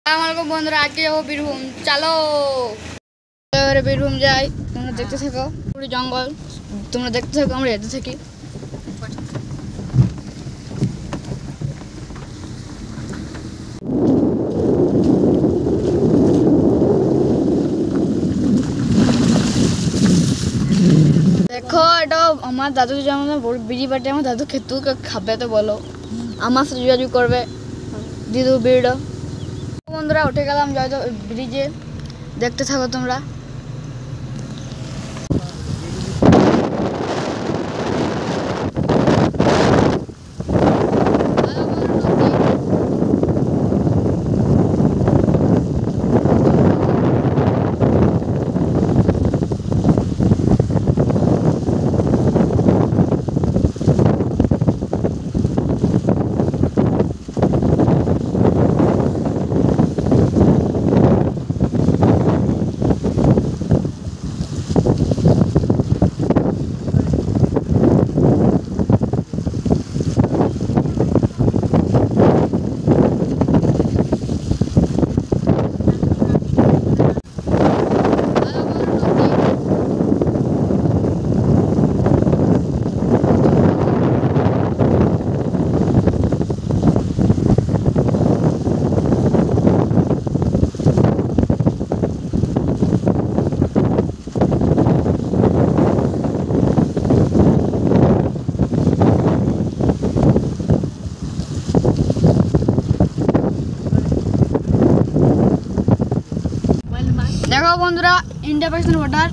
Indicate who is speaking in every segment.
Speaker 1: আসসালামু বন্ধুরা, আজকে যাবো বীরভূম। চলো এবারে বীরভূম যাই। তোমরা দেখতে থাকো, পুরো জঙ্গল তোমরা দেখতে থাকো, আমরা যেতে থাকি। দেখো, এটা আমার দাদু যেমন বিড়ি বাটে, আমার দাদু খেতু খাবে তো বলো, আমার সাথে যোগাযোগ করবে, দিয়ে দেবো বিড়িটা। বন্ধুরা উঠে গেলাম জয়দেব ব্রিজে, দেখতে থাকো তোমরা। দেখো বন্ধুরা, ইন্ডিয়া পাকিস্তান বর্ডার,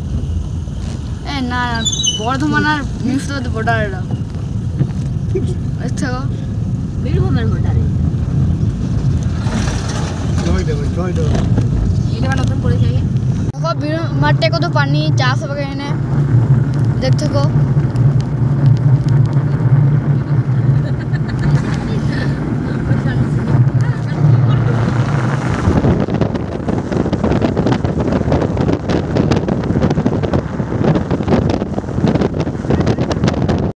Speaker 1: না বর্ধমান আর মুর্শিদাবাদ বর্ডার, এটা দেখো বীরভূমের বর্ডারে। দেখো মাঠে কত পানি, চাষ হবে এখানে, দেখতে থাকো।